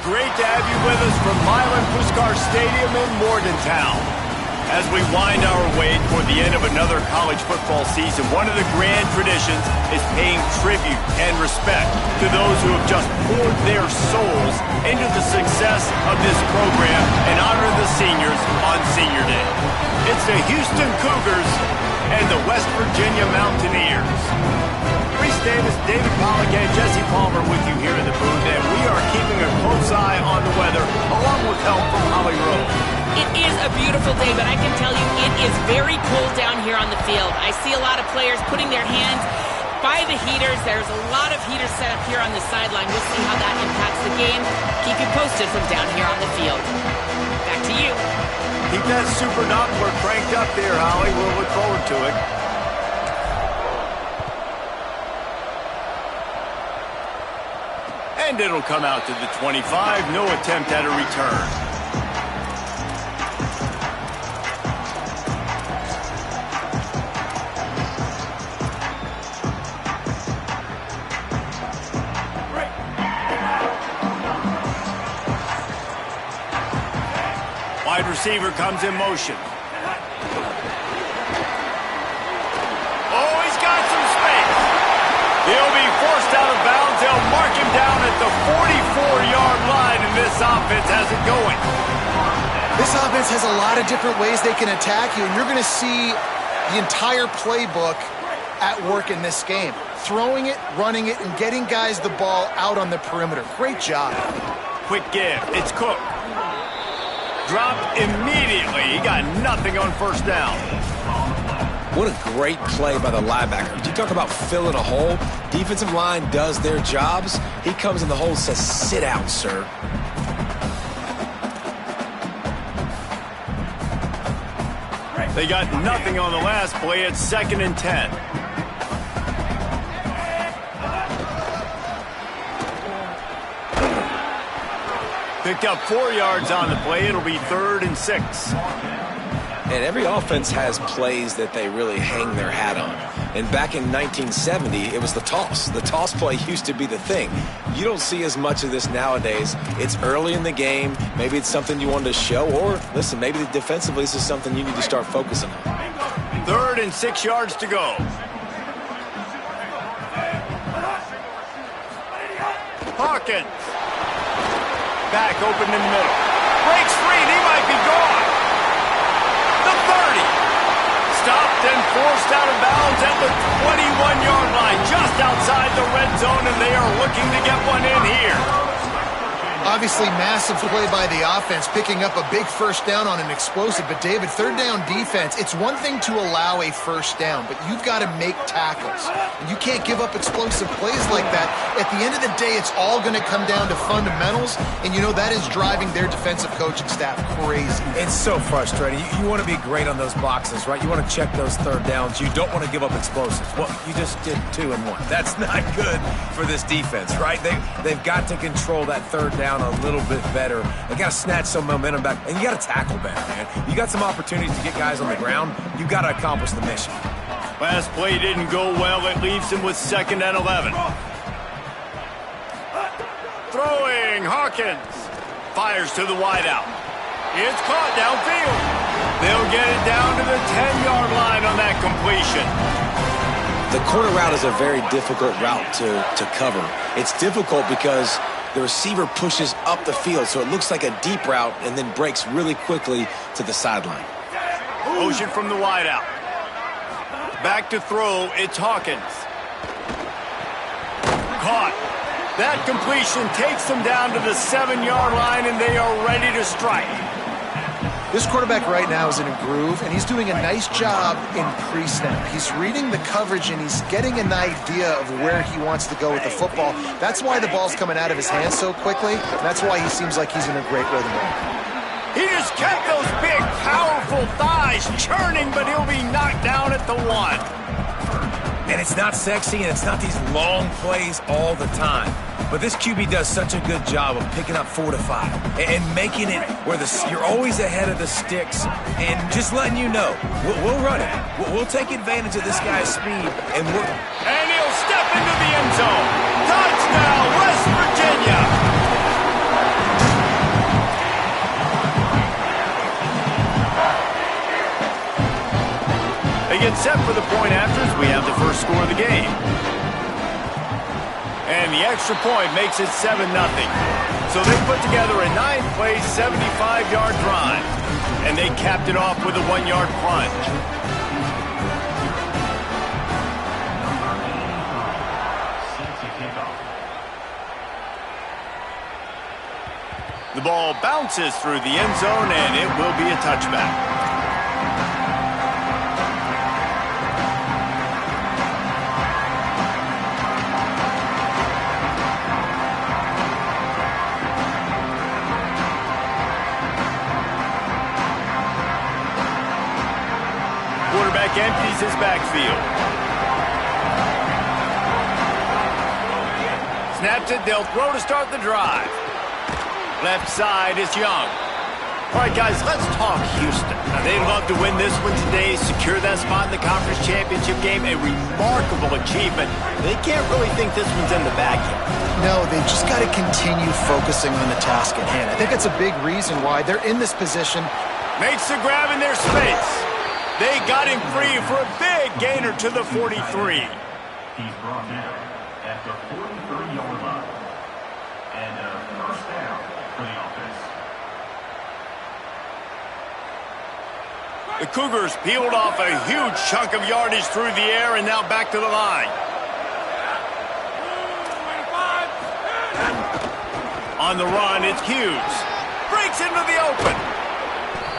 great to have you with us from Milan Puskar Stadium in Morgantown. As we wind our way toward the end of another college football season, one of the grand traditions is paying tribute and respect to those who have just poured their souls into the success of this program and honor the seniors on Senior Day. It's the Houston Cougars and the West Virginia Mountaineers. Reese Davis, David Pollack, and Jesse Palmer with you here in the booth, and we are keeping a close eye on the weather, along with help from Holly Rowe. It is a beautiful day, but I can tell you it is very cold down here on the field. I see a lot of players putting their hands by the heaters. There's a lot of heaters set up here on the sideline. We'll see how that impacts the game. Keep you posted from down here on the field. Back to you. Keep that super Doppler cranked up there, Holly. We'll look forward to it. And it'll come out to the 25. No attempt at a return. Wide receiver comes in motion. Oh, he's got some space. He'll be forced out of bounds. They'll mark him down at the 44-yard line, and this offense has it going. This offense has a lot of different ways they can attack you, and you're going to see the entire playbook at work in this game. Throwing it, running it, and getting guys the ball out on the perimeter. Great job. Quick give. It's Cook. Dropped immediately. He got nothing on first down. What a great play by the linebacker. You talk about filling a hole. Defensive line does their jobs. He comes in the hole and says, sit out, sir. They got nothing on the last play. It's 2nd and 10. Picked up 4 yards on the play. It'll be 3rd and 6. And every offense has plays that they really hang their hat on. And back in 1970, it was the toss. The toss play used to be the thing. You don't see as much of this nowadays. It's early in the game. Maybe it's something you wanted to show. Or, listen, maybe defensively this is something you need to start focusing on. 3rd and 6 yards to go. Hawkins. Back open in the middle. Breaks free, and he might be gone. The 30. Stopped and forced out of bounds at the 21-yard line, just outside the red zone, and they are looking to get one in here. Obviously, massive play by the offense, picking up a big first down on an explosive. But, David, third down defense, it's one thing to allow a first down, but you've got to make tackles. And you can't give up explosive plays like that. At the end of the day, it's all going to come down to fundamentals, and you know that is driving their defensive coaching staff crazy. It's so frustrating. You want to be great on those boxes, right? You want to check those third downs. You don't want to give up explosives. Well, you just did 2 and 1. That's not good for this defense, right? They've got to control that third down a little bit better. They got to snatch some momentum back, and you got to tackle better, man. You got some opportunities to get guys on the ground. You got to accomplish the mission. Last play didn't go well. It leaves him with 2nd and 11. Throwing, Hawkins. Fires to the wideout. It's caught downfield. They'll get it down to the 10-yard line on that completion. The corner route is a very difficult route to cover. It's difficult because the receiver pushes up the field, so it looks like a deep route and then breaks really quickly to the sideline. Motion from the wideout. Back to throw, it's Hawkins. Caught. That completion takes them down to the 7-yard line, and they are ready to strike. This quarterback right now is in a groove, and he's doing a nice job in pre-snap. He's reading the coverage, and he's getting an idea of where he wants to go with the football. That's why the ball's coming out of his hands so quickly. That's why he seems like he's in a great rhythm. He just kept those big, powerful thighs churning, but he'll be knocked down at the 1. And it's not sexy, and it's not these long plays all the time. But this QB does such a good job of picking up 4 to 5 and making it where you're always ahead of the sticks and just letting you know, we'll run it. We'll take advantage of this guy's speed, and he'll step into the end zone. Touchdown, West Virginia! They get set for the point afters. We have the first score of the game. And the extra point makes it 7-0. So they put together a 9-play, 75-yard drive. And they capped it off with a 1-yard plunge. The ball bounces through the end zone, and it will be a touchback. Quarterback empties his backfield. Snaps it, they'll throw to start the drive. Left side is Young. All right, guys, let's talk Houston. Now, they'd love to win this one today, secure that spot in the conference championship game. A remarkable achievement. They can't really think this one's in the bag yet. No, they've just got to continue focusing on the task at hand. I think that's a big reason why they're in this position. Makes the grab in their space. They got him free for a big gainer to the 43. He's brought down at the 43-yard line. And a first down for the offense. The Cougars peeled off a huge chunk of yardage through the air and now back to the line. On the run, it's Hughes. Breaks into the open.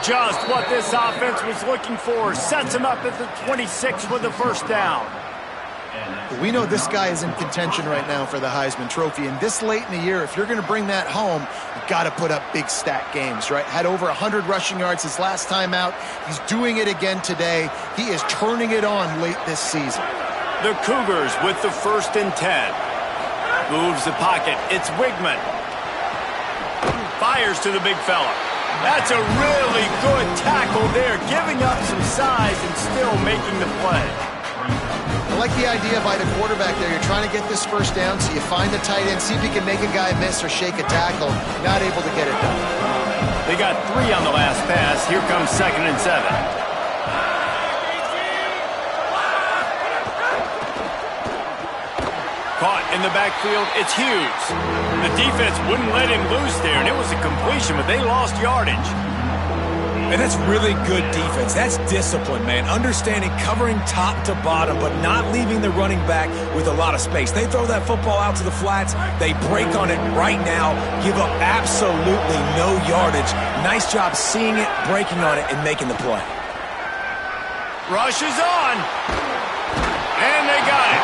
Just what this offense was looking for. Sets him up at the 26 with the first down. We know this guy is in contention right now for the Heisman Trophy, and this late in the year, if you're going to bring that home, you've got to put up big stat games, right? Had over 100 rushing yards his last time out. He's doing it again today. He is turning it on late this season. The Cougars with the 1st and 10. Moves the pocket. It's Wigman. Fires to the big fella. That's a really good tackle there, giving up some size and still making the play. I like the idea by the quarterback there. You're trying to get this first down, so you find the tight end, see if you can make a guy miss or shake a tackle. Not able to get it done. They got 3 on the last pass. Here comes 2nd and 7. Caught in the backfield, it's Hughes. The defense wouldn't let him loose there, and it was a completion, but they lost yardage. And that's really good defense. That's discipline, man. Understanding covering top to bottom, but not leaving the running back with a lot of space. They throw that football out to the flats. They break on it right now, give up absolutely no yardage. Nice job seeing it, breaking on it, and making the play. Rush is on. And they got it.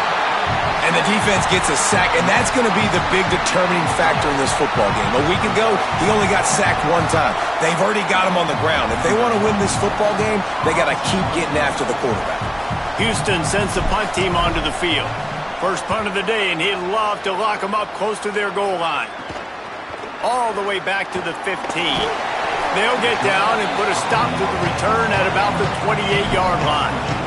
And the defense gets a sack, and that's going to be the big determining factor in this football game. A week ago, he only got sacked 1 time. They've already got him on the ground. If they want to win this football game, they got to keep getting after the quarterback. Houston sends the punt team onto the field. First punt of the day, and he'd love to lock them up close to their goal line. All the way back to the 15. They'll get down and put a stop to the return at about the 28-yard line.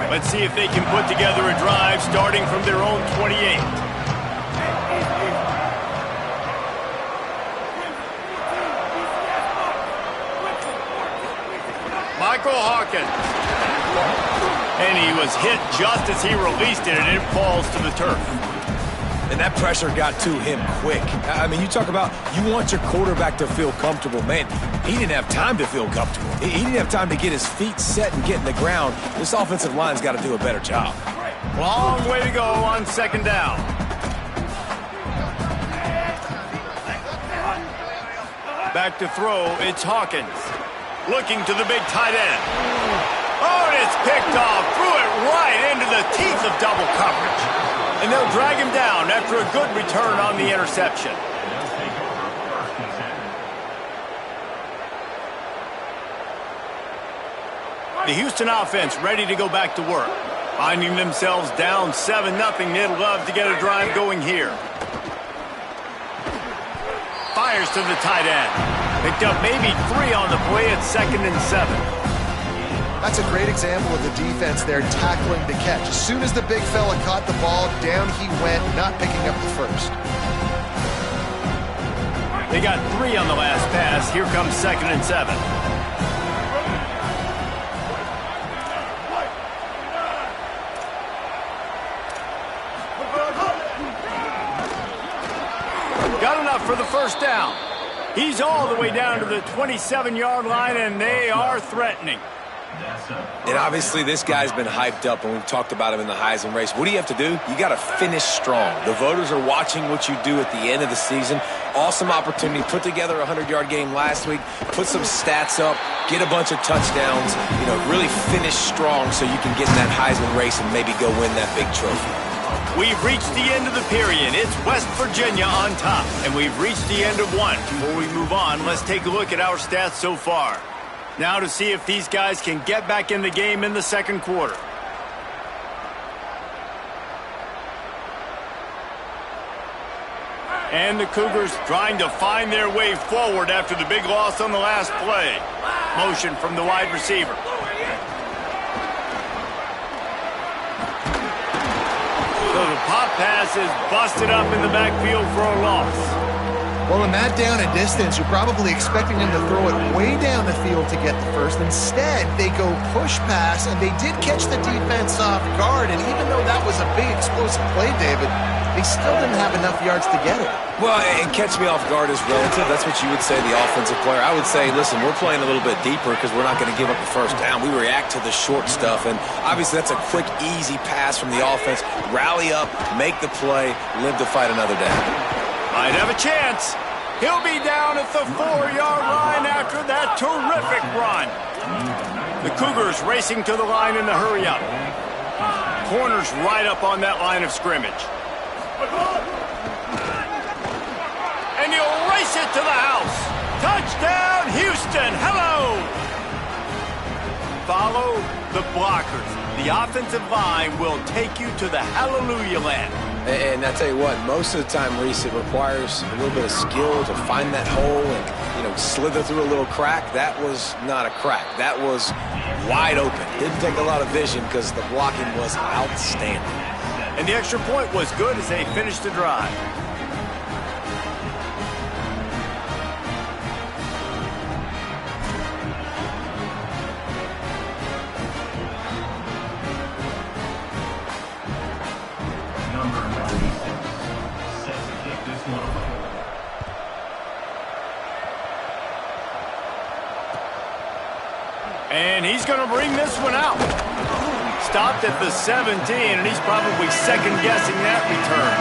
Let's see if they can put together a drive starting from their own 28. Michael Hawkins. And he was hit just as he released it, and it falls to the turf. And that pressure got to him quick. I mean, you talk about you want your quarterback to feel comfortable. Man, he didn't have time to feel comfortable. He didn't have time to get his feet set and get in the ground. This offensive line's got to do a better job. Long way to go on 2nd down. Back to throw, it's Hawkins. Looking to the big tight end. Oh, and it's picked off. Threw it right into the teeth of double coverage. And they'll drag him down after a good return on the interception. The Houston offense ready to go back to work. Finding themselves down 7-0, they'd love to get a drive going here. Fires to the tight end. Picked up maybe 3 on the play at 2nd and 7. That's a great example of the defense there tackling the catch. As soon as the big fella caught the ball, down he went, not picking up the first. They got 3 on the last pass. Here comes 2nd and 7. Got enough for the first down. He's all the way down to the 27-yard line, and they are threatening. And obviously this guy's been hyped up, and we've talked about him in the Heisman race. What do you have to do? You got to finish strong. The voters are watching what you do at the end of the season. Awesome opportunity. Put together a 100-yard game last week. Put some stats up. Get a bunch of touchdowns. Really finish strong so you can get in that Heisman race and maybe go win that big trophy. We've reached the end of the period. It's West Virginia on top, and we've reached the end of one. Before we move on, let's take a look at our stats so far. Now to see if these guys can get back in the game in the second quarter. And the Cougars trying to find their way forward after the big loss on the last play. Motion from the wide receiver. So the pop pass is busted up in the backfield for a loss. Well, in that down and distance, you're probably expecting them to throw it way down the field to get the first. Instead, they go push pass, and they did catch the defense off guard. And even though that was a big explosive play, David, they still didn't have enough yards to get it. Well, and catch me off guard is relative. That's what you would say, the offensive player. I would say, listen, we're playing a little bit deeper because we're not going to give up the first down. We react to the short stuff, and obviously that's a quick, easy pass from the offense. Rally up, make the play, live to fight another day. Might have a chance. He'll be down at the 4-yard line after that terrific run. The Cougars racing to the line in the hurry up. Corners right up on that line of scrimmage. And he'll race it to the house. Touchdown, Houston. Hello. Follow the blockers. The offensive line will take you to the hallelujah land. And I tell you what, most of the time, Reese, it requires a little bit of skill to find that hole and, slither through a little crack. That was not a crack. That was wide open. Didn't take a lot of vision because the blocking was outstanding. And the extra point was good as they finished the drive. And he's going to bring this one out. Stopped at the 17, and he's probably second-guessing that return.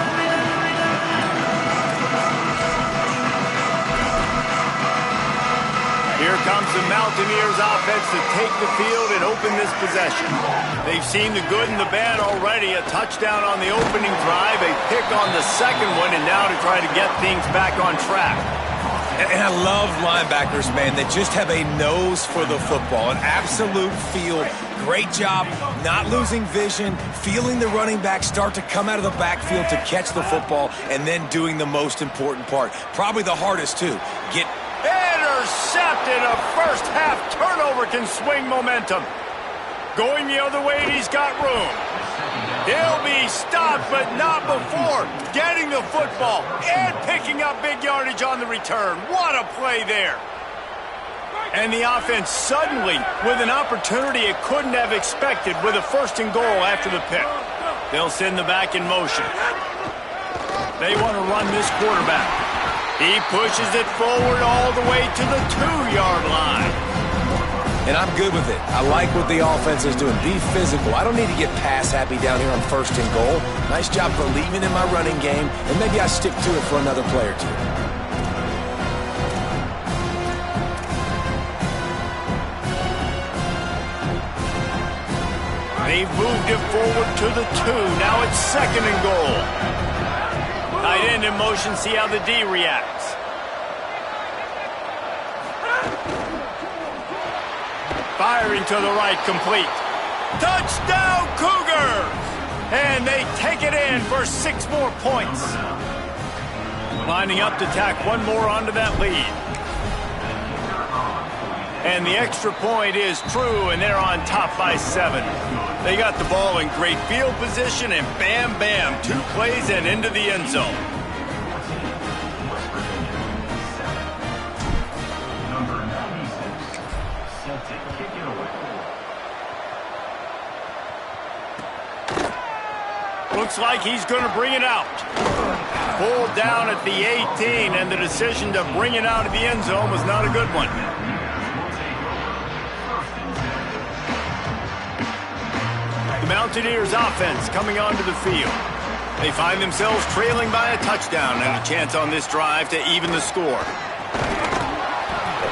Here comes the Mountaineers offense to take the field and open this possession. They've seen the good and the bad already. A touchdown on the opening drive, a pick on the second one, and now to try to get things back on track. And I love linebackers, man, that just have a nose for the football, an absolute feel. Great job not losing vision, feeling the running back start to come out of the backfield to catch the football, and then doing the most important part. Probably the hardest, too. Get intercepted. A first-half turnover can swing momentum. Going the other way, and he's got room. He'll be stopped, but not before getting the football and picking up big yardage on the return. What a play there. And the offense suddenly with an opportunity it couldn't have expected with a 1st and goal after the pick. They'll send the back in motion. They want to run this quarterback. He pushes it forward all the way to the 2-yard line. And I'm good with it. I like what the offense is doing. Be physical. I don't need to get pass happy down here on 1st and goal. Nice job believing in my running game, and maybe I stick to it for another play or two. They've moved it forward to the 2. Now it's 2nd and goal. Tight end in motion. See how the D reacts. Firing to the right, complete. Touchdown, Cougars! And they take it in for 6 more points. Lining up to tack one more onto that lead. And the extra point is true, and they're on top by 7. They got the ball in great field position, and bam, bam, 2 plays and into the end zone. Looks like he's going to bring it out. Pulled down at the 18, and the decision to bring it out of the end zone was not a good one. The Mountaineers offense coming onto the field. They find themselves trailing by a touchdown and a chance on this drive to even the score.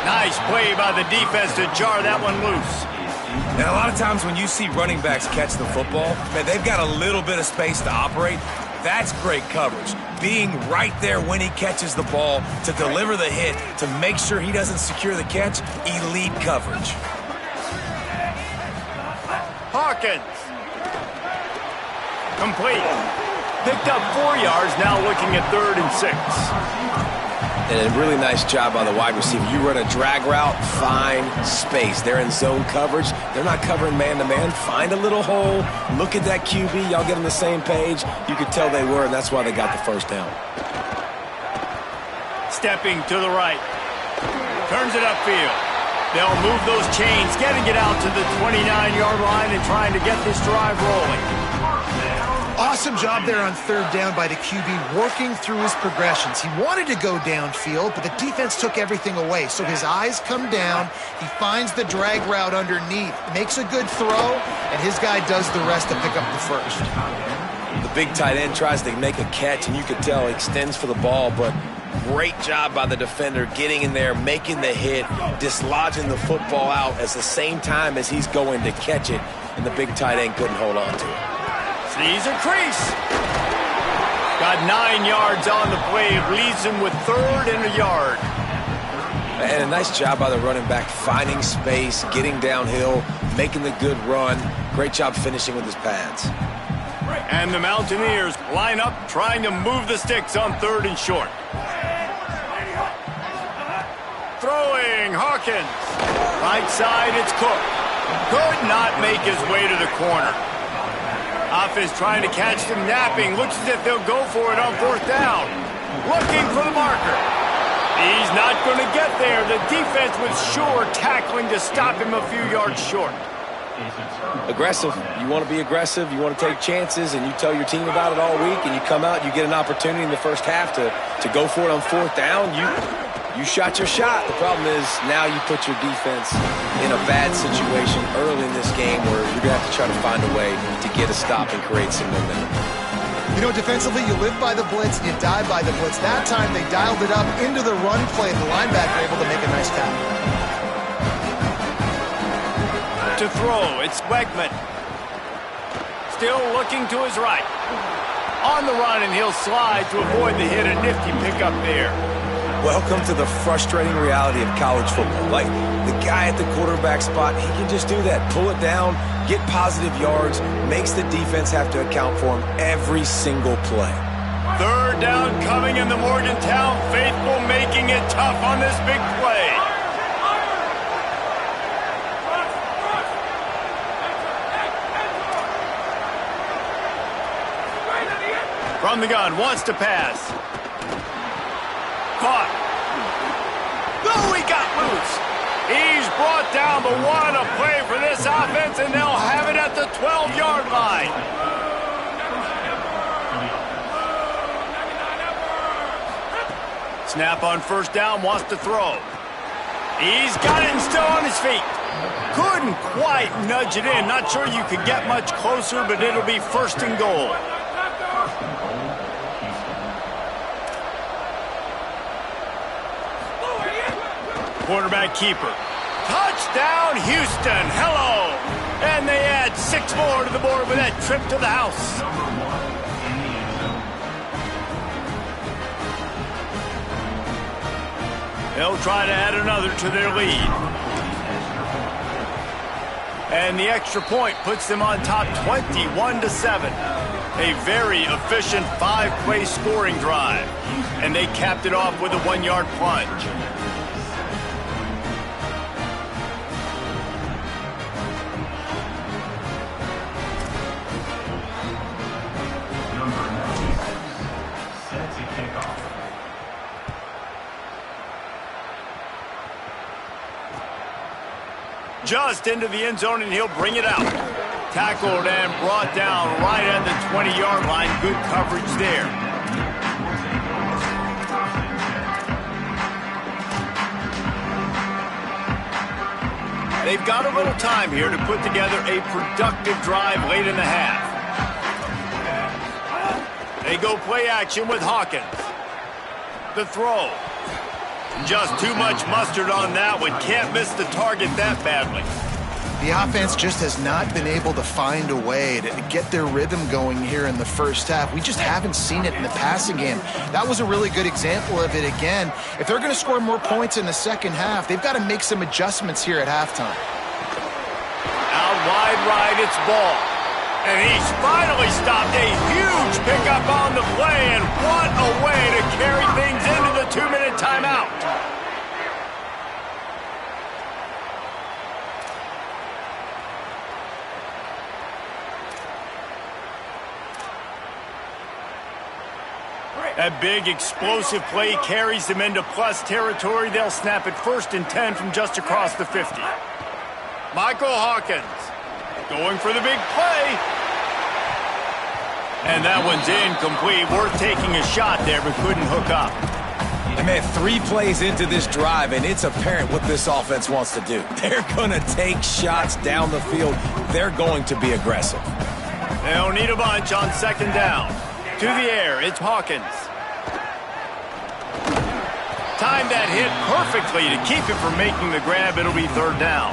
Nice play by the defense to jar that one loose. And a lot of times when you see running backs catch the football, man, they've got a little bit of space to operate. That's great coverage. Being right there when he catches the ball to deliver the hit, to make sure he doesn't secure the catch, elite coverage. Hawkins. Complete. Picked up 4 yards, now looking at 3rd and 6. And a really nice job by the wide receiver. You run a drag route, find space. They're in zone coverage. They're not covering man-to-man. Find a little hole. Look at that QB. Y'all get on the same page. You could tell they were, and that's why they got the first down. Stepping to the right. Turns it upfield. They'll move those chains, getting it out to the 29-yard line and trying to get this drive rolling. Awesome job there on 3rd down by the QB, working through his progressions. He wanted to go downfield, but the defense took everything away. So his eyes come down, he finds the drag route underneath, makes a good throw, and his guy does the rest to pick up the first. The big tight end tries to make a catch, and you could tell he extends for the ball, but great job by the defender getting in there, making the hit, dislodging the football out at the same time as he's going to catch it, and the big tight end couldn't hold on to it. Sees a crease. Got 9 yards on the play. It leaves him with 3rd and a yard. And a nice job by the running back, finding space, getting downhill, making the good run. Great job finishing with his pads. And the Mountaineers line up, trying to move the sticks on 3rd and short. Throwing, Hawkins. Right side, it's Cook. Could not make his way to the corner. Offense trying to catch them napping. Looks as if they'll go for it on 4th down. Looking for the marker. He's not going to get there. The defense was sure tackling to stop him a few yards short. Aggressive. You want to be aggressive. You want to take chances, and you tell your team about it all week, and you come out, you get an opportunity in the first half to go for it on 4th down. You shot your shot. The problem is now you put your defense in a bad situation early in this game where you're going to have to try to find a way to get a stop and create some momentum. You know, defensively, you live by the blitz, you die by the blitz. That time, they dialed it up into the run play. The linebacker able to make a nice tackle. To throw, it's Wegman. Still looking to his right. On the run, and he'll slide to avoid the hit. A nifty pickup there. Welcome to the frustrating reality of college football. Like, the guy at the quarterback spot, he can just do that. Pull it down, get positive yards, makes the defense have to account for him every single play. 3rd down coming in the Morgantown faithful, making it tough on this big play. From the gun, wants to pass. Caught. Oh, he got loose. He's brought down, but what a play for this offense, and they'll have it at the 12-yard line. Snap on 1st down, wants to throw. He's got it and still on his feet. Couldn't quite nudge it in. Not sure you could get much closer, but it'll be 1st and goal. Quarterback keeper. Touchdown, Houston. Hello. And they add 6 more to the board with that trip to the house. They'll try to add another to their lead. And the extra point puts them on top 21-7. A very efficient 5-play scoring drive. And they capped it off with a 1-yard plunge. Just into the end zone, and he'll bring it out. Tackled and brought down right at the 20-yard line. Good coverage there. They've got a little time here to put together a productive drive late in the half. They go play action with Hawkins. The throw. Just too much mustard on that one. Can't miss the target that badly. The offense just has not been able to find a way to get their rhythm going here in the first half. We just haven't seen it in the passing game. That was a really good example of it again. If they're going to score more points in the second half, they've got to make some adjustments here at halftime. Out wide right, it's Ball. And he's finally stopped. A huge pickup on the play, and what a way to carry things into the 2-minute timeout. That big explosive play carries them into plus territory. They'll snap it 1st and 10 from just across the 50. Michael Hawkins going for the big play. And that one's incomplete. Worth taking a shot there, but couldn't hook up. And man, 3 plays into this drive, and it's apparent what this offense wants to do. They're going to take shots down the field. They're going to be aggressive. They'll need a bunch on 2nd down. To the air, it's Hawkins. Timed that hit perfectly to keep him from making the grab. It'll be 3rd down.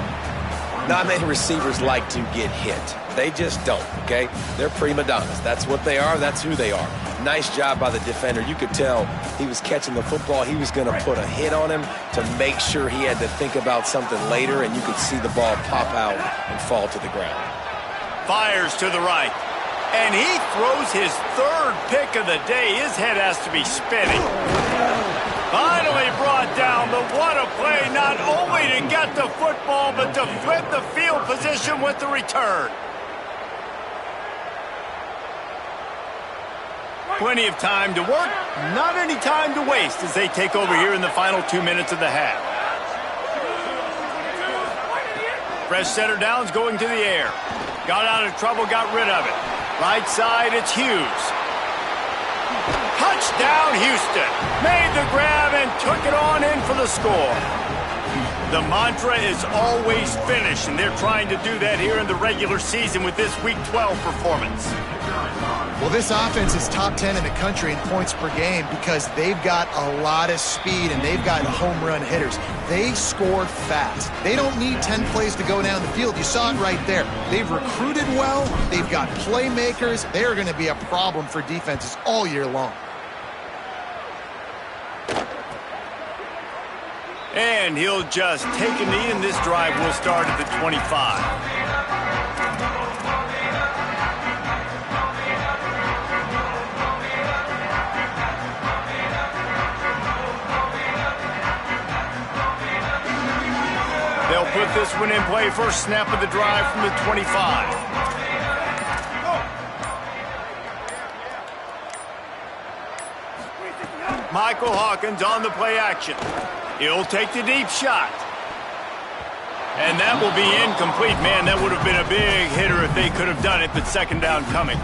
Not many receivers like to get hit. They just don't, okay? They're prima donnas. That's what they are. That's who they are. Nice job by the defender. You could tell he was catching the football. He was going to put a hit on him to make sure he had to think about something later, and you could see the ball pop out and fall to the ground. Fires to the right. And he throws his 3rd pick of the day. His head has to be spinning. Finally brought down, but what a play, not only to get the football, but to flip the field position with the return. Plenty of time to work, not any time to waste as they take over here in the final 2 minutes of the half. Fresh center downs going to the air. Got out of trouble, got rid of it. Right side, it's Hughes. Touchdown, Houston. Made the grab and took it on in for the score. The mantra is always finish, and they're trying to do that here in the regular season with this Week 12 performance. Well, this offense is top 10 in the country in points per game because they've got a lot of speed and they've got home run hitters. They score fast. They don't need 10 plays to go down the field. You saw it right there. They've recruited well. They've got playmakers. They are going to be a problem for defenses all year long. And he'll just take a knee, and this drive will start at the 25. They'll put this one in play. First snap of the drive from the 25. Michael Hawkins on the play action. He'll take the deep shot. And that will be incomplete. Man, that would have been a big hitter if they could have done it, but 2nd down coming.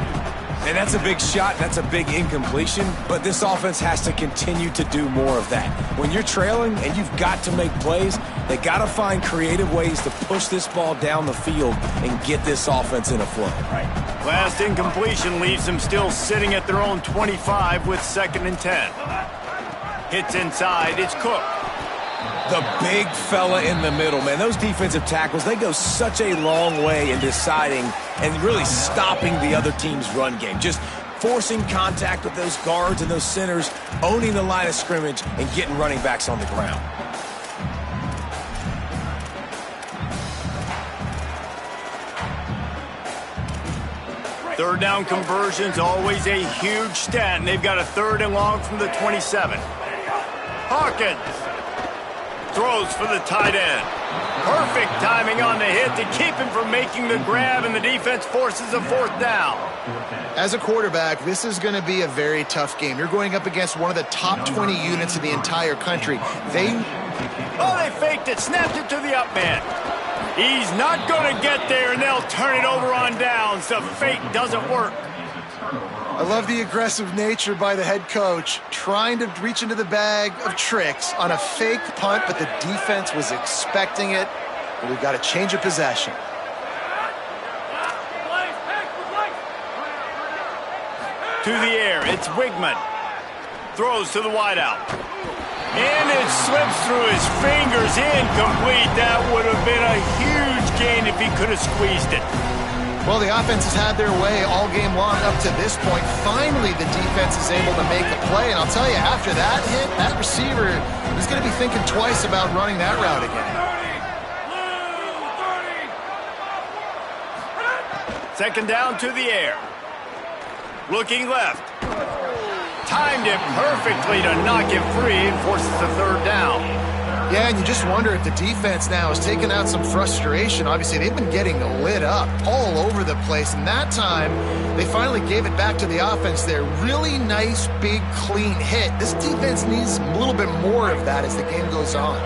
And that's a big shot, that's a big incompletion, but this offense has to continue to do more of that. When you're trailing and you've got to make plays, they got to find creative ways to push this ball down the field and get this offense in a flow. Right. Last incompletion leaves them still sitting at their own 25 with 2nd and 10. Hits inside, it's Cook. The big fella in the middle, man. Those defensive tackles, they go such a long way in deciding and really stopping the other team's run game. Just forcing contact with those guards and those centers, owning the line of scrimmage, and getting running backs on the ground. Third down conversions, always a huge stat, and they've got a 3rd and long from the 27. Hawkins throws for the tight end. Perfect timing on the hit to keep him from making the grab, and the defense forces a 4th down. As a quarterback, this is going to be a very tough game. You're going up against one of the top 20 units in the entire country. They faked it, snapped it to the up man. He's not going to get there, and they'll turn it over on downs. The fake doesn't work. I love the aggressive nature by the head coach, trying to reach into the bag of tricks on a fake punt, but the defense was expecting it. And we've got a change of possession. To the air, it's Wigman. Throws to the wideout. And it slips through his fingers, incomplete. That would have been a huge gain if he could have squeezed it. Well, the offense has had their way all game long up to this point. Finally, the defense is able to make a play. And I'll tell you, after that hit, that receiver is going to be thinking twice about running that route again. Second down to the air. Looking left. Timed it perfectly to knock it free and forces the third down. Yeah, and you just wonder if the defense now has taken out some frustration. Obviously, they've been getting lit up all over the place. And that time, they finally gave it back to the offense there. Really nice, big, clean hit. This defense needs a little bit more of that as the game goes on.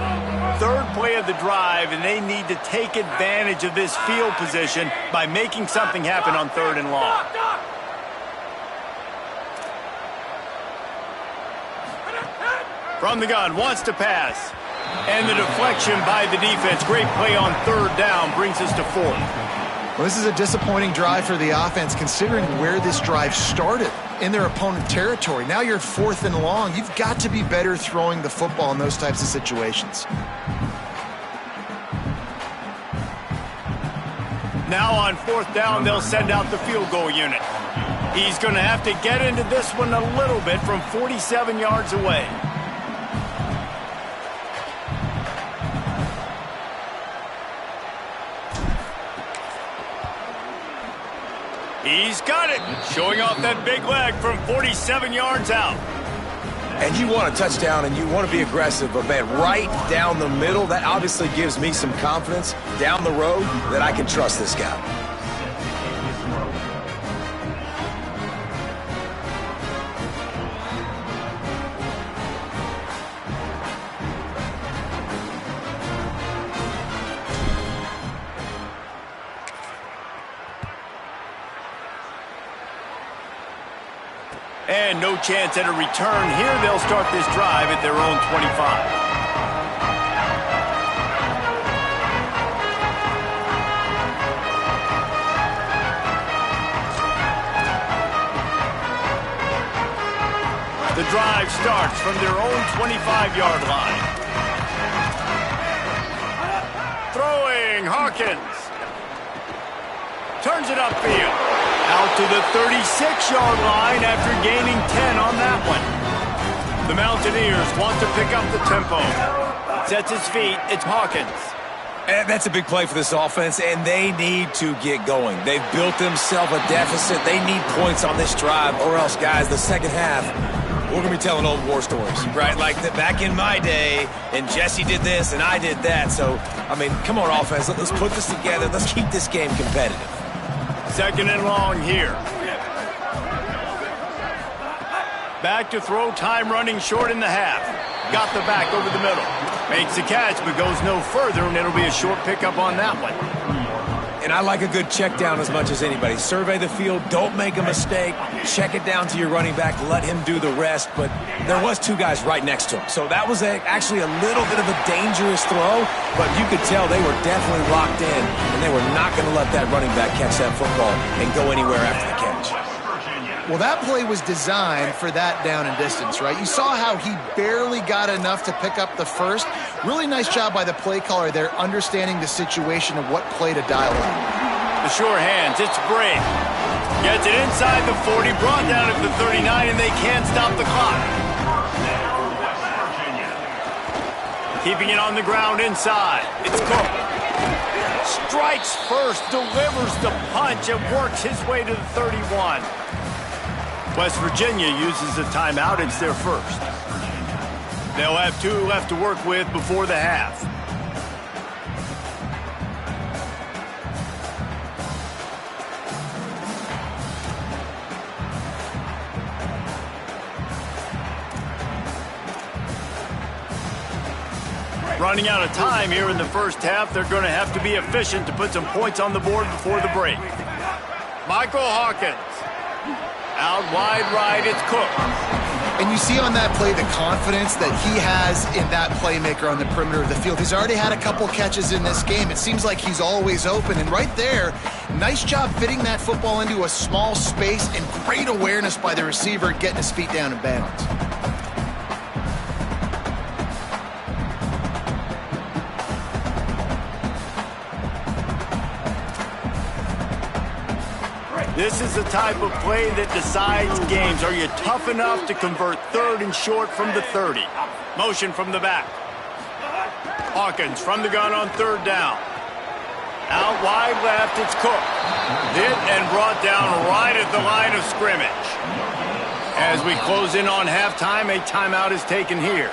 Third play of the drive, and they need to take advantage of this field position by making something happen on 3rd and long. From the gun, wants to pass. And the deflection by the defense. Great play on 3rd down brings us to 4th. Well, this is a disappointing drive for the offense considering where this drive started in their opponent territory. Now you're at 4th and long. You've got to be better throwing the football in those types of situations. Now on 4th down, they'll send out the field goal unit. He's going to have to get into this one a little bit from 47 yards away. He's got it, showing off that big leg from 47 yards out. And you want a touchdown and you want to be aggressive, but man, right down the middle, that obviously gives me some confidence down the road that I can trust this guy. And no chance at a return here. They'll start this drive at their own 25. The drive starts from their own 25-yard line. Throwing, Hawkins. Turns it upfield. Out to the 36-yard line after gaining 10 on that one. The Mountaineers want to pick up the tempo. Sets his feet. It's Hawkins. And that's a big play for this offense, and they need to get going. They've built themselves a deficit. They need points on this drive, or else, guys, the second half, we're going to be telling old war stories, right? Like back in my day, and Jesse did this, and I did that. So, I mean, come on, offense. Let's put this together. Let's keep this game competitive. Second and long here. Back to throw, time running short in the half. Got the back over the middle. Makes the catch, but goes no further, and it'll be a short pickup on that one. And I like a good check down as much as anybody. Survey the field, don't make a mistake. Check it down to your running back, let him do the rest. But there was two guys right next to him. So that was actually a little bit of a dangerous throw, but you could tell they were definitely locked in, and they were not going to let that running back catch that football and go anywhere after the catch. Well, that play was designed for that down and distance, right? You saw how he barely got enough to pick up the first. Really nice job by the play caller there, understanding the situation of what play to dial in. The sure hands, it's Bray. Gets it inside the 40, brought down at the 39, and they can't stop the clock. Keeping it on the ground inside. It's Cook. Strikes first, delivers the punch, and works his way to the 31. West Virginia uses a timeout. It's their first. They'll have 2 left to work with before the half. Running out of time here in the first half. They're going to have to be efficient to put some points on the board before the break. Michael Hawkins. Out wide right, it's Cook. And you see on that play the confidence that he has in that playmaker on the perimeter of the field. He's already had a couple catches in this game. It seems like he's always open. And right there, nice job fitting that football into a small space and great awareness by the receiver getting his feet down in bounds. This is the type of play that decides games. Are you tough enough to convert third and short from the 30? Motion from the back. Hawkins from the gun on third down. Out wide left, it's Cook. Hit and brought down right at the line of scrimmage. As we close in on halftime, a timeout is taken here.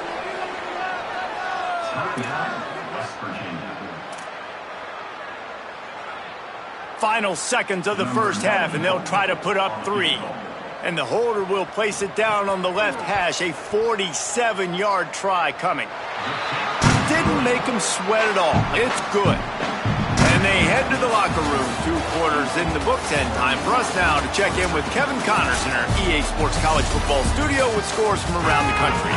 Final seconds of the first half, and they'll try to put up 3. And the holder will place it down on the left hash. A 47-yard try coming. Didn't make him sweat at all. It's good. And they head to the locker room. 2 quarters in the books, and time for us now to check in with Kevin Connors in our EA Sports College Football studio with scores from around the country.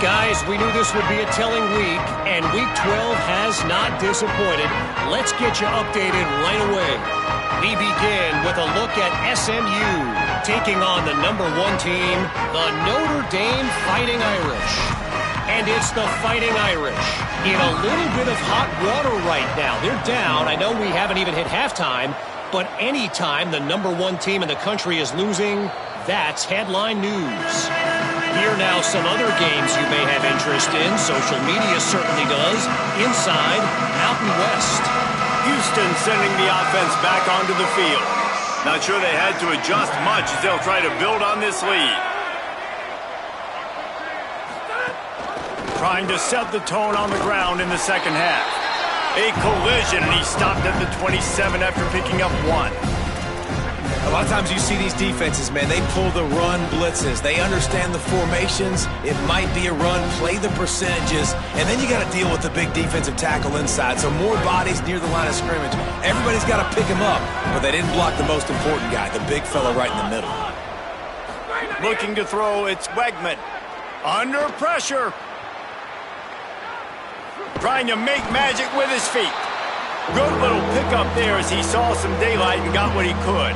Guys, we knew this would be a telling week, and Week 12 has not disappointed. Let's get you updated right away. We begin with a look at SMU taking on the #1 team, the Notre Dame Fighting Irish. And it's the Fighting Irish in a little bit of hot water right now. They're down. I know we haven't even hit halftime, but anytime the #1 team in the country is losing, that's headline news. Here now some other games you may have interest in. Social media certainly does. Inside, Mountain West. Houston sending the offense back onto the field. Not sure they had to adjust much as they'll try to build on this lead. Trying to set the tone on the ground in the second half. A collision, and he stopped at the 27 after picking up 1. A lot of times you see these defenses, man, they pull the run blitzes. They understand the formations. It might be a run, play the percentages, and then you got to deal with the big defensive tackle inside. So more bodies near the line of scrimmage. Everybody's got to pick him up, but they didn't block the most important guy, the big fella right in the middle. Looking to throw, it's Wegman. Under pressure. Trying to make magic with his feet. Good little pickup there as he saw some daylight and got what he could.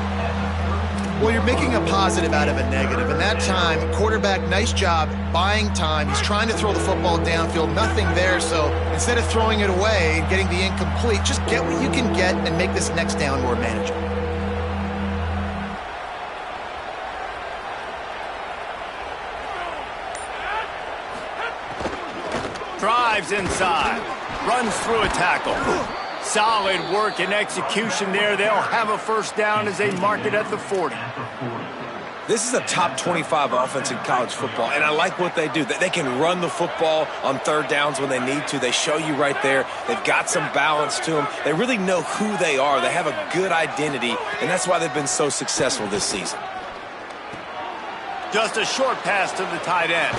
Well, you're making a positive out of a negative. And that time, quarterback, nice job buying time. He's trying to throw the football downfield. Nothing there. So instead of throwing it away and getting the incomplete, just get what you can get and make this next down more manageable. Drives inside. Runs through a tackle. Solid work and execution there. They'll have a first down as they mark it at the 40. This is a top 25 offense in college football, and I like what they do. They can run the football on third downs when they need to. They show you right there. They've got some balance to them. They really know who they are. They have a good identity, and that's why they've been so successful this season. Just a short pass to the tight end.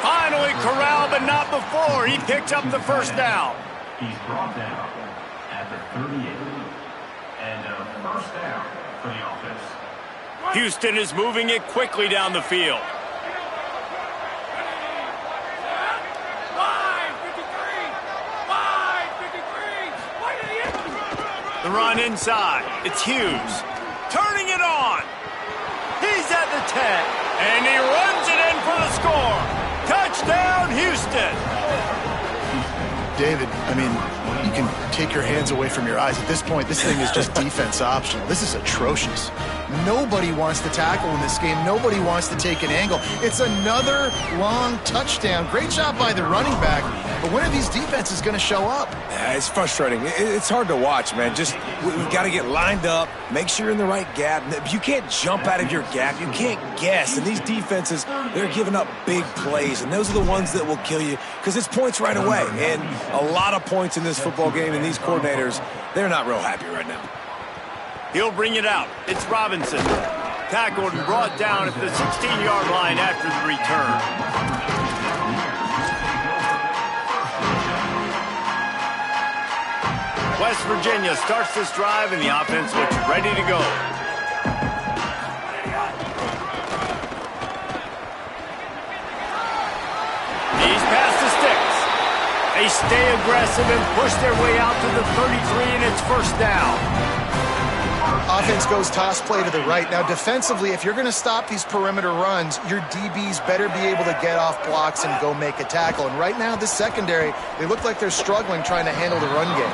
Finally corralled, but not before. He picks up the first down. He's brought down at the 38. And a first down for the offense. Houston is moving it quickly down the field. The run inside. It's Hughes. Turning it on. He's at the 10. And he runs it in for the score. Touchdown, Houston. David, I mean, you can take your hands away from your eyes. At this point, this thing is just defense optional. This is atrocious. Nobody wants to tackle in this game. Nobody wants to take an angle. It's another long touchdown. Great job by the running back. But when are these defenses going to show up? Yeah, it's frustrating. It's hard to watch, man. Just we've got to get lined up, make sure you're in the right gap. You can't jump out of your gap. You can't guess. And these defenses, they're giving up big plays, and those are the ones that will kill you because it's points right away. And a lot of points in this football game, and these coordinators, they're not real happy right now. He'll bring it out. It's Robinson. Tackled and brought down at the 16-yard line after the return. West Virginia starts this drive, and the offense looks ready to go. He's past the sticks. They stay aggressive and push their way out to the 33, and it's first down. Offense goes toss play to the right. Now, defensively, if you're going to stop these perimeter runs, your DBs better be able to get off blocks and go make a tackle. And right now, this secondary, they look like they're struggling trying to handle the run game.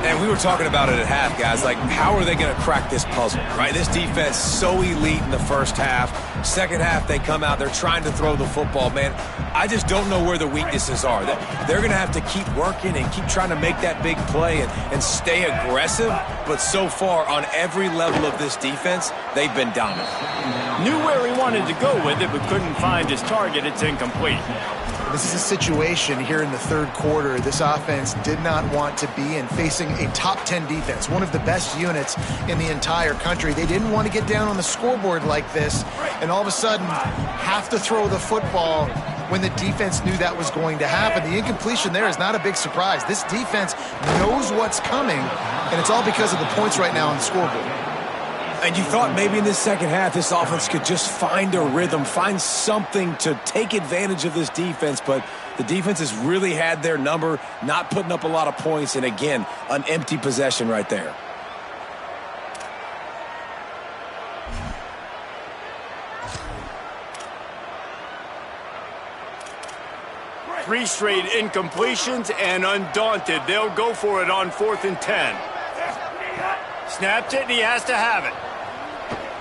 And we were talking about it at half, guys. Like, how are they going to crack this puzzle, right? This defense so elite in the first half. Second half, they come out. They're trying to throw the football, man. I just don't know where the weaknesses are. They're going to have to keep working and keep trying to make that big play and stay aggressive. But so far, on every level of this defense, they've been dominant. Knew where he wanted to go with it, but couldn't find his target. It's incomplete. This is a situation here in the third quarter this offense did not want to be in, facing a top 10 defense, one of the best units in the entire country. They didn't want to get down on the scoreboard like this and all of a sudden have to throw the football when the defense knew that was going to happen. The incompletion there is not a big surprise. This defense knows what's coming, and it's all because of the points right now on the scoreboard. And you thought maybe in this second half this offense could just find a rhythm, find something to take advantage of this defense, but the defense has really had their number, not putting up a lot of points, and again, an empty possession right there. Three straight incompletions, and undaunted, they'll go for it on 4th and 10. Snapped it, and he has to have it.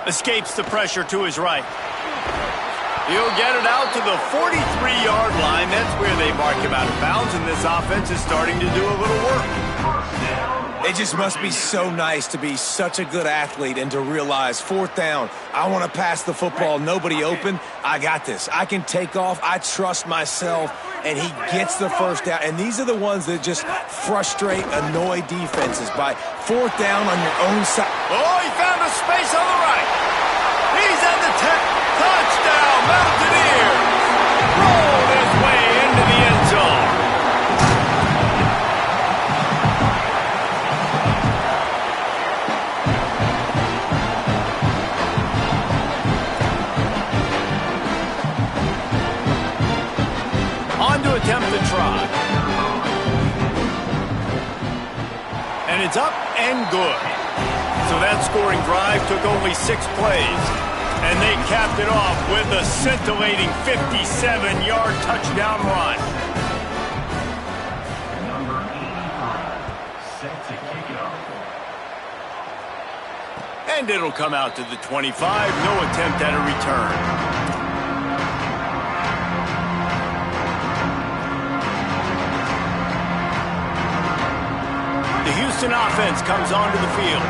Escapes the pressure to his right. He'll get it out to the 43-yard line. That's where they mark him out of bounds, and this offense is starting to do a little work. It just must be so nice to be such a good athlete and to realize 4th down, I want to pass the football, nobody open, I got this. I can take off, I trust myself, and he gets the first down. And these are the ones that just frustrate, annoy defenses by 4th down on your own side. Oh, he found a space on the right. He's at the 10. Touchdown, Mountaineers. Rolled his way into the end zone. On to attempt the try. And it's up and good. So that scoring drive took only 6 plays. And they capped it off with a scintillating 57-yard touchdown run. Number 83, set to kick it off. And it'll come out to the 25. No attempt at a return. The Houston offense comes onto the field.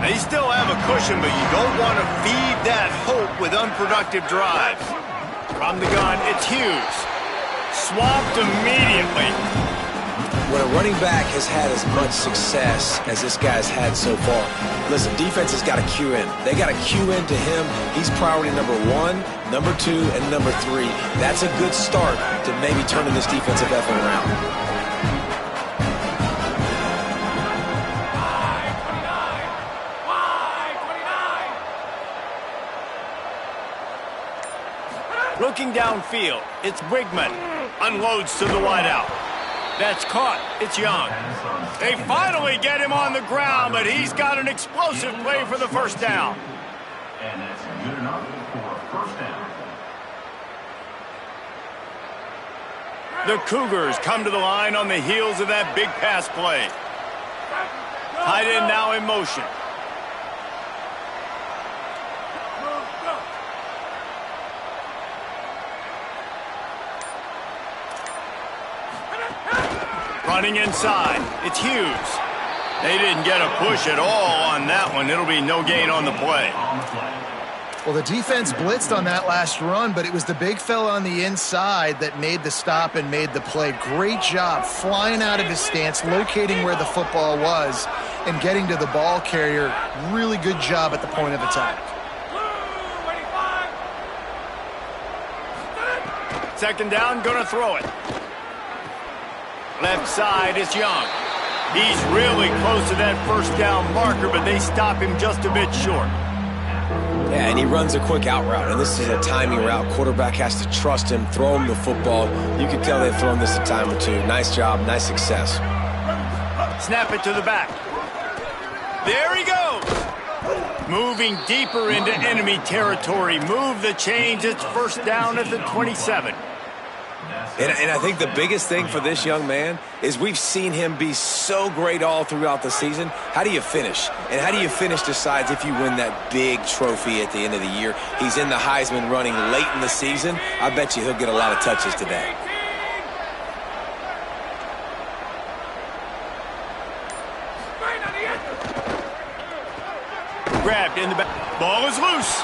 They still have a cushion, but you don't want to feed that hope with unproductive drives. From the gun, it's Hughes. Swapped immediately. When a running back has had as much success as this guy's had so far, listen, defense has got to cue in. They got to cue in to him. He's priority number 1, number 2, and number 3. That's a good start to maybe turning this defensive effort around. Looking downfield, it's Wigman. Unloads to the wideout. That's caught. It's Young. They finally get him on the ground, but he's got an explosive play for the first down. And that's good enough for a first down. The Cougars come to the line on the heels of that big pass play. Tight end now in motion. Running inside, it's Hughes. They didn't get a push at all on that one. It'll be no gain on the play. Well, the defense blitzed on that last run, but it was the big fella on the inside that made the stop and made the play. Great job flying out of his stance, locating where the football was, and getting to the ball carrier. Really good job at the point of attack. Second down, gonna throw it. Left side is Young. He's really close to that first down marker, but they stop him just a bit short. Yeah, and he runs a quick out route, and this is a timing route. Quarterback has to trust him, throw him the football. You can tell they've thrown this a time or two. Nice job, nice success. Snap it to the back. There he goes. Moving deeper into enemy territory. Move the chains. It's first down at the 27. And I think the biggest thing for this young man is we've seen him be so great all throughout the season. How do you finish? And how do you finish decides if you win that big trophy at the end of the year. He's in the Heisman running late in the season. I bet you he'll get a lot of touches today. Grabbed in the back. Ball is loose.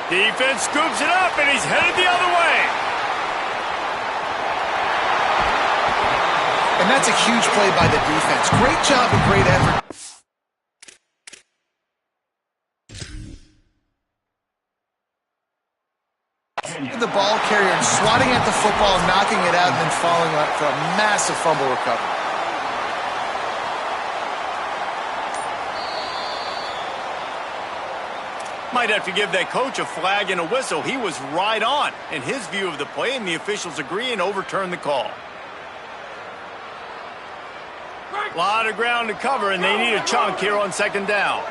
Defense scoops it up, and he's headed the other way. And that's a huge play by the defense. Great job and great effort. The ball carrier and swatting at the football, knocking it out, and then falling up for a massive fumble recovery. Might have to give that coach a flag and a whistle. He was right on in his view of the play, and the officials agree and overturn the call. A lot of ground to cover, and they need a chunk here on second down.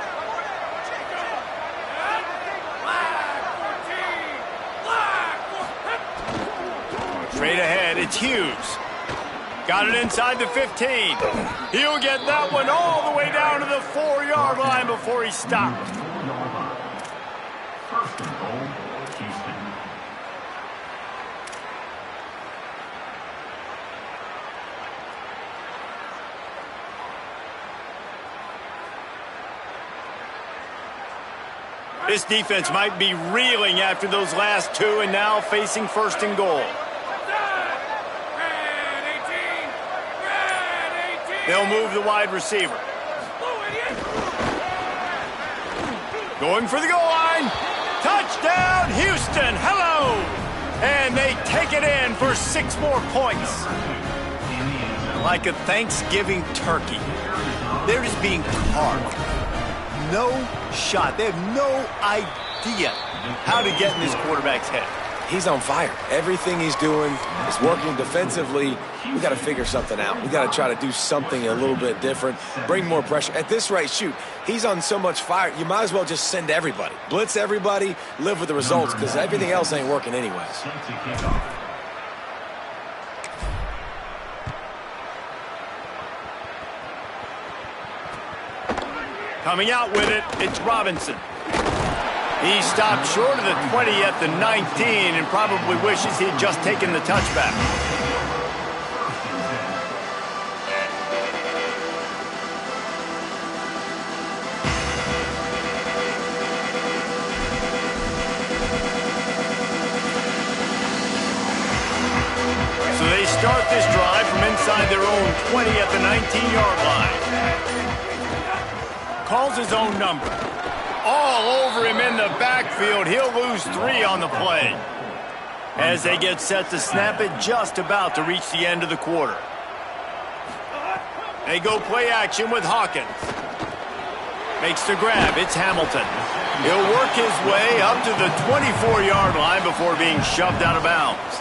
Straight ahead, it's Hughes. Got it inside the 15. He'll get that one all the way down to the 4-yard line before he stops. First and goal, Houston. This defense might be reeling after those last two and now facing first and goal. They'll move the wide receiver. Going for the goal line. Touchdown, Houston. Hello. And they take it in for 6 more points. Like a Thanksgiving turkey. They're just being carved. No shot. They have no idea how to get in this quarterback's head. He's on fire. Everything he's doing is working defensively. We got to figure something out. We got to try to do something a little bit different, bring more pressure. At this rate, shoot, he's on so much fire, you might as well just send everybody. Blitz everybody, live with the results, because everything else ain't working anyways. Coming out with it, it's Robinson. He stopped short of the 20 at the 19 and probably wishes he'd just taken the touchback. So they start this drive from inside their own 20 at the 19-yard line. Calls his own number. All over him in the backfield. He'll lose 3 on the play. As they get set to snap it, just about to reach the end of the quarter. They go play action with Hawkins. Makes the grab. It's Hamilton. He'll work his way up to the 24-yard line before being shoved out of bounds.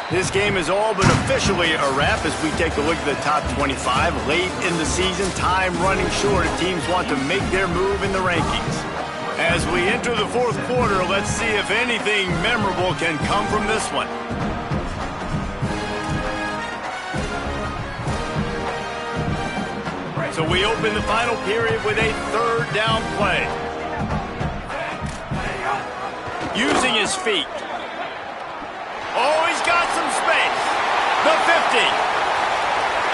This game is all but officially a wrap as we take a look at the top 25. Late in the season, time running short if teams want to make their move in the rankings. As we enter the fourth quarter, let's see if anything memorable can come from this one. So we open the final period with a third down play. Using his feet. Oh, he's got some space. The 50.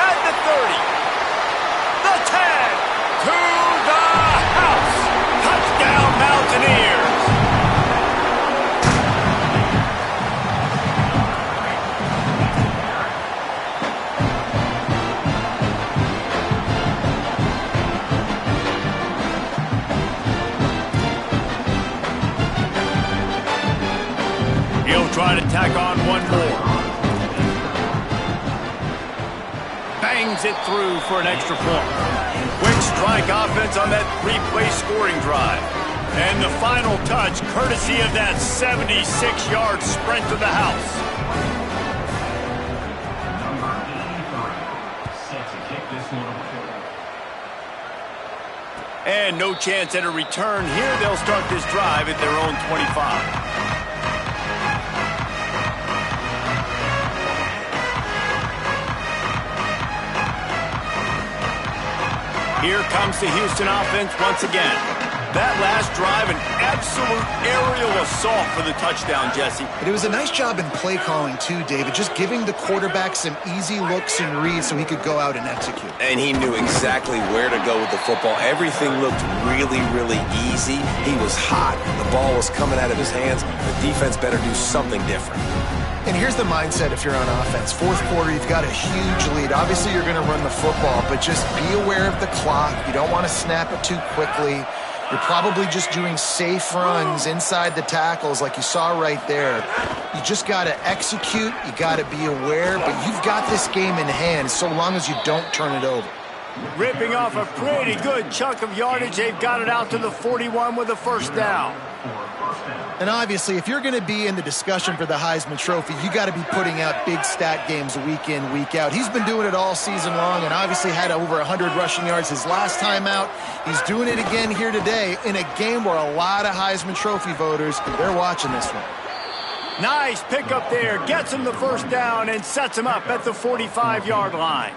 At the 30. The 10. To the house. Touchdown, Mountaineers. He'll try to tack on one more. Bangs it through for an extra point. Quick strike offense on that three-play scoring drive. And the final touch, courtesy of that 76-yard sprint to the house. Number 83, set to kick this one away. And no chance at a return here. They'll start this drive at their own 25. Here comes the Houston offense once again. That last drive, an absolute aerial assault for the touchdown, Jesse. But it was a nice job in play calling too, David, just giving the quarterback some easy looks and reads so he could go out and execute. And he knew exactly where to go with the football. Everything looked really, really easy. He was hot. The ball was coming out of his hands. The defense better do something different. And here's the mindset if you're on offense. Fourth quarter, you've got a huge lead. Obviously, you're going to run the football, but just be aware of the clock. You don't want to snap it too quickly. You're probably just doing safe runs inside the tackles like you saw right there. You just got to execute. You got to be aware, but you've got this game in hand so long as you don't turn it over. Ripping off a pretty good chunk of yardage. They've got it out to the 41 with a first down. And obviously, if you're going to be in the discussion for the Heisman Trophy, you got to be putting out big stat games week in, week out. He's been doing it all season long and obviously had over 100 rushing yards his last time out. He's doing it again here today in a game where a lot of Heisman Trophy voters, they're watching this one. Nice pickup there. Gets him the first down and sets him up at the 45-yard line.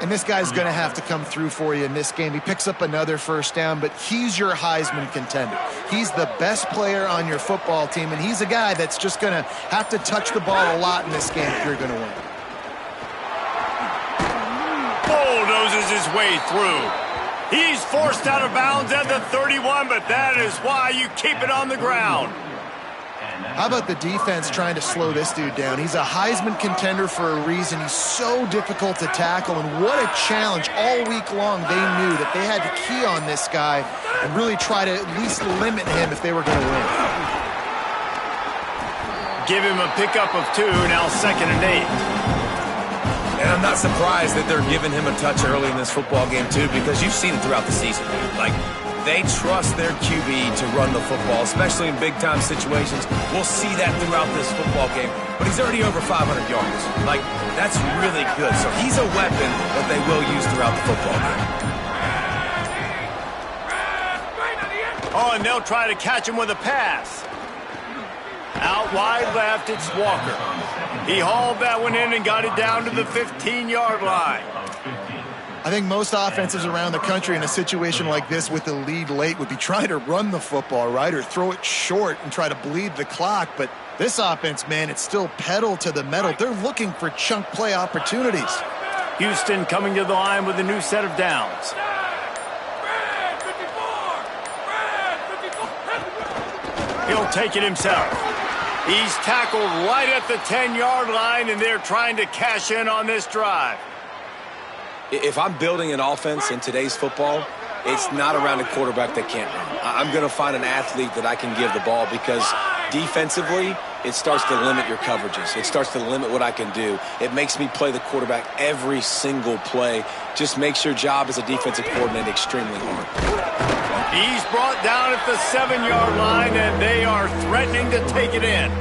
And this guy's going to have to come through for you in this game. He picks up another first down, but he's your Heisman contender. He's the best player on your football team, and he's a guy that's just going to have to touch the ball a lot in this game if you're going to win. Bulldozes his way through. He's forced out of bounds at the 31, but that is why you keep it on the ground. How about the defense trying to slow this dude down? He's a Heisman contender for a reason. He's so difficult to tackle, and what a challenge all week long. They knew that they had to key on this guy and really try to at least limit him if they were going to win. Give him a pickup of 2, now 2nd and 8. And I'm not surprised that they're giving him a touch early in this football game, too, because you've seen it throughout the season. Like, they trust their QB to run the football, especially in big-time situations. We'll see that throughout this football game. But he's already over 500 yards. Like, that's really good. So he's a weapon that they will use throughout the football game. Oh, and they'll try to catch him with a pass. Out wide left, it's Walker. He hauled that one in and got it down to the 15-yard line. I think most offenses around the country in a situation like this with the lead late would be trying to run the football, right, or throw it short and try to bleed the clock. But this offense, man, it's still pedal to the metal. They're looking for chunk play opportunities. Houston coming to the line with a new set of downs. He'll take it himself. He's tackled right at the 10-yard line, and they're trying to cash in on this drive. If I'm building an offense in today's football, it's not around a quarterback that can't run. I'm going to find an athlete that I can give the ball because defensively, it starts to limit your coverages. It starts to limit what I can do. It makes me play the quarterback every single play. Just makes your job as a defensive coordinator extremely hard. He's brought down at the 7-yard line, and they are threatening to take it in.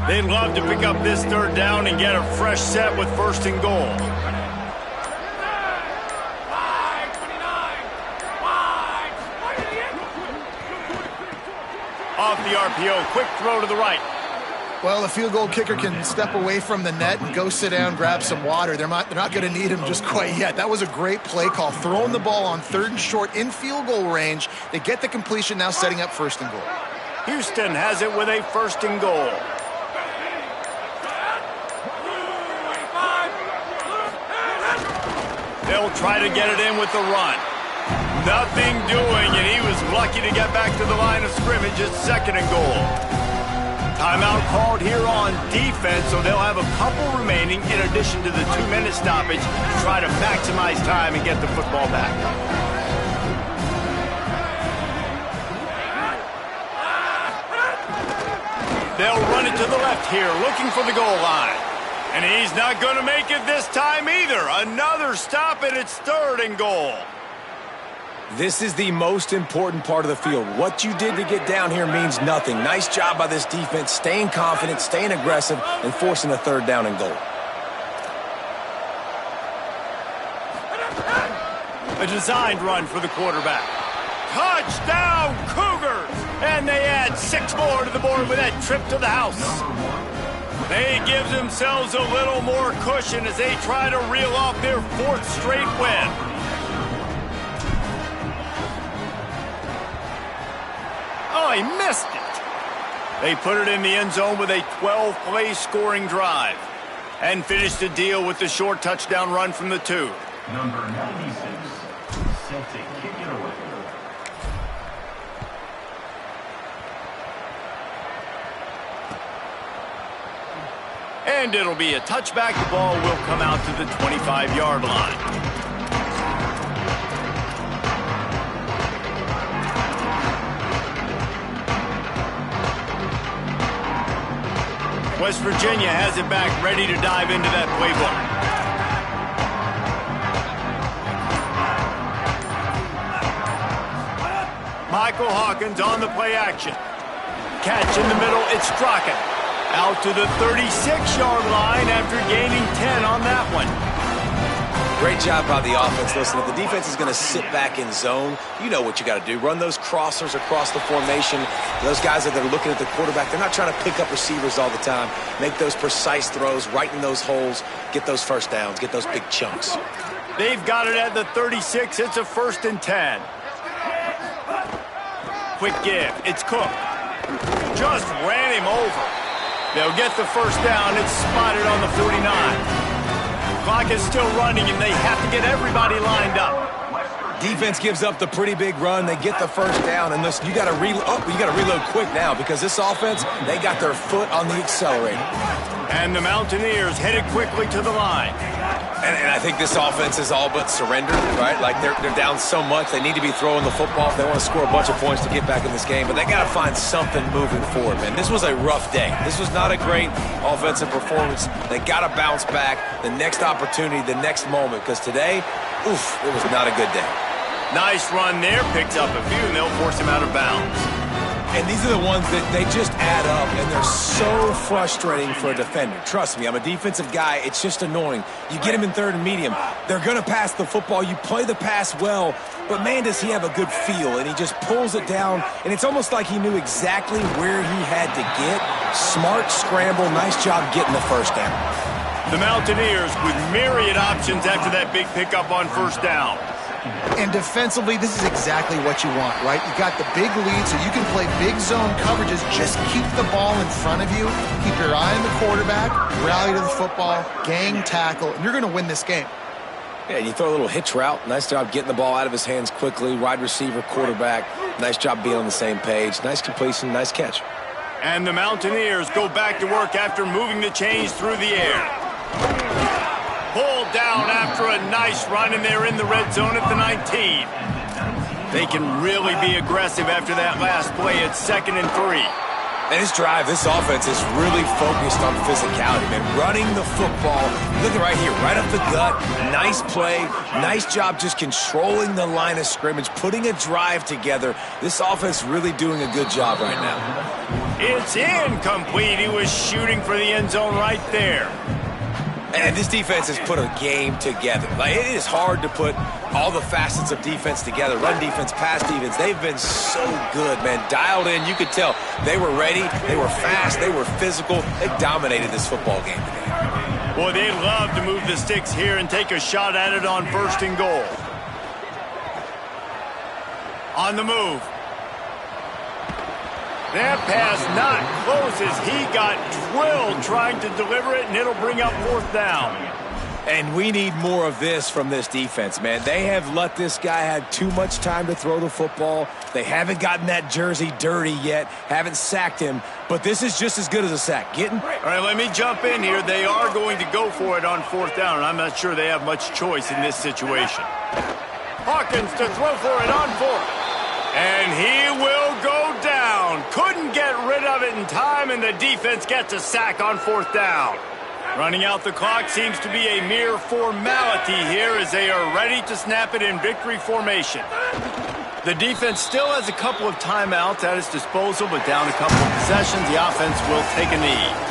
They'd love to pick up this 3rd down and get a fresh set with 1st and goal. Off the RPO, quick throw to the right. Well, the field goal kicker can step away from the net and go sit down, grab some water. They're not going to need him just quite yet. That was a great play call. Throwing the ball on 3rd and short in field goal range. They get the completion, now setting up 1st and goal. Houston has it with a 1st and goal. They'll try to get it in with the run. Nothing doing, and he was lucky to get back to the line of scrimmage at 2nd and goal. Timeout called here on defense, so they'll have a couple remaining in addition to the 2-minute stoppage to try to maximize time and get the football back. They'll run it to the left here, looking for the goal line. And he's not going to make it this time either. Another stop, and it's 3rd and goal. This is the most important part of the field. What you did to get down here means nothing. Nice job by this defense, staying confident, staying aggressive, and forcing a 3rd down and goal. A designed run for the quarterback. Touchdown, Cougars! And they add 6 more to the board with that trip to the house. They give themselves a little more cushion as they try to reel off their 4th straight win. Oh, he missed it. They put it in the end zone with a 12-play scoring drive and finished the deal with the short touchdown run from the 2. Number 96, set to kick it away. And it'll be a touchback. The ball will come out to the 25-yard line. West Virginia has it back, ready to dive into that playbook. Michael Hawkins on the play action. Catch in the middle, it's Strachan. Out to the 36-yard line after gaining 10 on that one. Great job by the offense. Listen, if the defense is going to sit back in zone, you know what you got to do. Run those crossers across the formation. Those guys that are looking at the quarterback, they're not trying to pick up receivers all the time. Make those precise throws, right in those holes, get those first downs, get those big chunks. They've got it at the 36. It's a 1st and 10. Quick give. It's Cook. Just ran him over. They'll get the first down. It's spotted on the 49. Clock is still running, and they have to get everybody lined up. Defense gives up the pretty big run. They get the first down, and listen, you got to reload quick now because this offense, they got their foot on the accelerator. And the Mountaineers headed quickly to the line. And I think this offense is all but surrendered, right? Like they're down so much, they need to be throwing the football if they want to score a bunch of points to get back in this game. But they got to find something moving forward, man. This was a rough day. This was not a great offensive performance. They got to bounce back the next opportunity, the next moment, because today, oof, it was not a good day. Nice run there, picks up a few, and they'll force him out of bounds. And these are the ones that they just add up, and they're so frustrating for a defender. Trust me, I'm a defensive guy. It's just annoying. You get him in 3rd and medium. They're going to pass the football. You play the pass well, but, man, does he have a good feel. And he just pulls it down, and it's almost like he knew exactly where he had to get. Smart scramble. Nice job getting the first down. The Mountaineers with myriad options after that big pickup on first down. And defensively, this is exactly what you want, right? You got the big lead, so you can play big zone coverages. Just keep the ball in front of you. Keep your eye on the quarterback, rally to the football, gang tackle, and you're going to win this game. Yeah, you throw a little hitch route. Nice job getting the ball out of his hands quickly. Wide receiver, quarterback. Nice job being on the same page. Nice completion, nice catch. And the Mountaineers go back to work after moving the chains through the air. Pulled down after a nice run, and they're in the red zone at the 19. They can really be aggressive after that last play. It's 2nd and 3. And this drive, this offense is really focused on physicality, man. Running the football. Look at right here, right up the gut. Nice play. Nice job just controlling the line of scrimmage, putting a drive together. This offense really doing a good job right now. It's incomplete. He was shooting for the end zone right there. And this defense has put a game together. Like, it is hard to put all the facets of defense together. Run defense, pass defense. They've been so good, man. Dialed in. You could tell they were ready. They were fast. They were physical. They dominated this football game today. Boy, they love to move the sticks here and take a shot at it on 1st and goal. On the move. That pass not close as he got drilled trying to deliver it, and it'll bring up 4th down. And we need more of this from this defense, man. They have let this guy have too much time to throw the football. They haven't gotten that jersey dirty yet, haven't sacked him, but this is just as good as a sack. Getting? All right, let me jump in here. They are going to go for it on 4th down, and I'm not sure they have much choice in this situation. Hawkins to throw for it on 4th. And he will go down. Couldn't get rid of it in time, and the defense gets a sack on 4th down. Running out the clock seems to be a mere formality here as they are ready to snap it in victory formation. The defense still has a couple of timeouts at its disposal, but down a couple of possessions, the offense will take a knee.